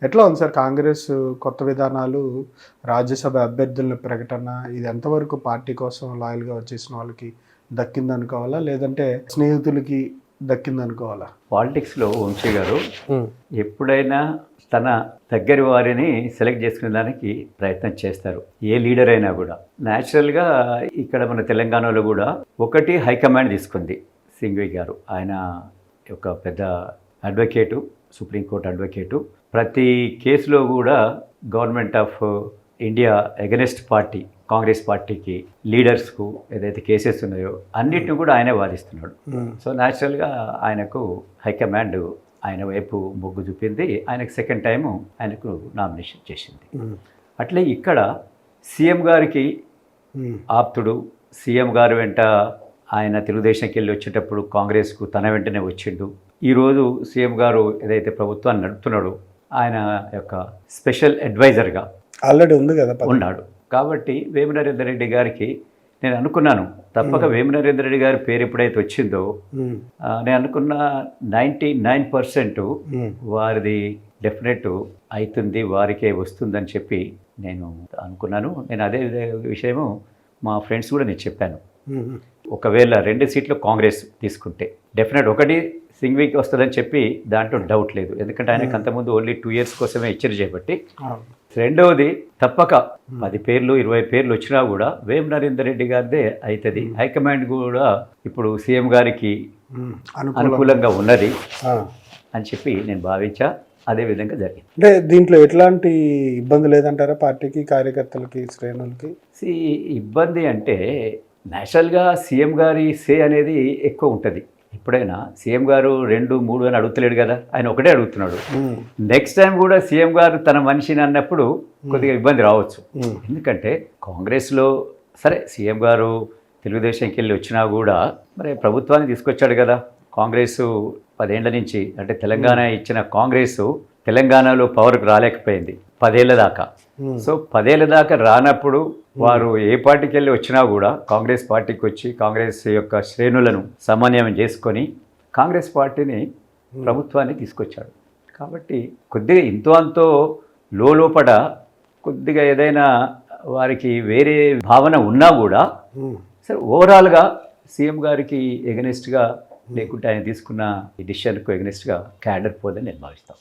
ఎట్లా ఉంది సార్ కాంగ్రెస్ కొత్త విధానాలు, రాజ్యసభ అభ్యర్థుల ప్రకటన, ఇది ఎంతవరకు పార్టీ కోసం లాయల్గా వచ్చేసిన వాళ్ళకి దక్కిందనుకోవాలా, లేదంటే స్నేహితులకి దక్కిందనుకోవాలా? పాలిటిక్స్లో వంశీ గారు ఎప్పుడైనా తన దగ్గర వారిని సెలెక్ట్ చేసుకునే దానికి ప్రయత్నం చేస్తారు, ఏ లీడర్ అయినా కూడా. న్యాచురల్గా ఇక్కడ మన తెలంగాణలో కూడా ఒకటి హైకమాండ్ తీసుకుంది. సింఘ్వి గారు ఆయన ఒక పెద్ద అడ్వకేటు, సుప్రీంకోర్టు అడ్వకేటు. ప్రతి కేసులో కూడా government of India against party, Congress పార్టీకి, లీడర్స్కు ఏదైతే కేసెస్ ఉన్నాయో అన్నిటిని కూడా ఆయనే వాదిస్తున్నాడు. సో న్యాచురల్గా ఆయనకు హైకమాండ్ ఆయన వైపు మొగ్గు చూపింది. ఆయనకు సెకండ్ టైము ఆయనకు నామినేషన్ చేసింది. అట్లే ఇక్కడ సీఎం గారికి ఆప్తుడు, సీఎం గారు వెంట ఆయన తెలుగుదేశంకి వెళ్ళి వచ్చేటప్పుడు కాంగ్రెస్కు తన వెంటనే వచ్చిండు. ఈరోజు సీఎం గారు ఏదైతే ప్రభుత్వాన్ని నడుపుతున్నాడో ఆయన యొక్క స్పెషల్ అడ్వైజర్గా ఆల్రెడీ ఉంది కదా ఉన్నాడు. కాబట్టి వేమిరెడ్డి నరేందర్ రెడ్డి గారికి నేను అనుకున్నాను తప్పక వేమిరెడ్డి నరేందర్ రెడ్డి గారి పేరు ఎప్పుడైతే వచ్చిందో నేను అనుకున్న 99% వారిది డెఫినెట్ అవుతుంది, వారికే వస్తుందని చెప్పి నేను అనుకున్నాను. నేను అదే విషయము మా ఫ్రెండ్స్ కూడా నేను చెప్పాను. ఒకవేళ 2 సీట్లు కాంగ్రెస్ తీసుకుంటే డెఫినెట్ ఒకటి సింఘ్వికి వస్తుందని చెప్పి దాంట్లో డౌట్ లేదు. ఎందుకంటే ఆయనకు అంతకుముందు ఓన్లీ 2 years కోసమే ఇచ్చారు చేయబట్టి. రెండవది తప్పక 10 పేర్లు 20 పేర్లు వచ్చినా కూడా వేమిరెడ్డి నరేందర్ రెడ్డి గారిదే అవుతుంది. హైకమాండ్ కూడా ఇప్పుడు సీఎం గారికి అనుకూలంగా ఉన్నది అని చెప్పి నేను భావించా. అదే విధంగా జరిగింది. అంటే దీంట్లో ఎట్లాంటి ఇబ్బంది లేదంటారా పార్టీకి, కార్యకర్తలకి, శ్రేణులకి? ఇబ్బంది అంటే నేషనల్గా సీఎం గారి సే అనేది ఎక్కువ ఉంటుంది. ఎప్పుడైనా సీఎం గారు 2, 3 అని అడుగుతలేడు కదా, ఆయన ఒకటే అడుగుతున్నాడు. నెక్స్ట్ టైం కూడా సీఎం గారు తన మనిషిని అన్నప్పుడు కొద్దిగా ఇబ్బంది రావచ్చు. ఎందుకంటే కాంగ్రెస్లో సరే సీఎం గారు తెలుగుదేశంకి వెళ్ళి వచ్చినా కూడా మరి ప్రభుత్వాన్ని తీసుకొచ్చాడు కదా. కాంగ్రెస్ 10 ఏళ్ల నుంచి, అంటే తెలంగాణ ఇచ్చిన కాంగ్రెస్ తెలంగాణలో పవర్కి రాలేకపోయింది 10 ఏళ్ల దాకా. సో 10 ఏళ్ల దాకా రానప్పుడు వారు ఏ పార్టీకి వెళ్ళి వచ్చినా కూడా కాంగ్రెస్ పార్టీకి వచ్చి కాంగ్రెస్ యొక్క శ్రేణులను సమన్వయం చేసుకొని కాంగ్రెస్ పార్టీని ప్రభుత్వాన్ని తీసుకొచ్చాడు. కాబట్టి కొద్దిగా ఇంతో అంతో లోపల కొద్దిగా ఏదైనా వారికి వేరే భావన ఉన్నా కూడా సరే ఓవరాల్గా సీఎం గారికి ఎగనెస్ట్గా లేకుంటే ఆయన తీసుకున్న ఈ డిసిషన్కు ఎగనెస్ట్గా క్యాడర్ పోదని నేను భావిస్తాను.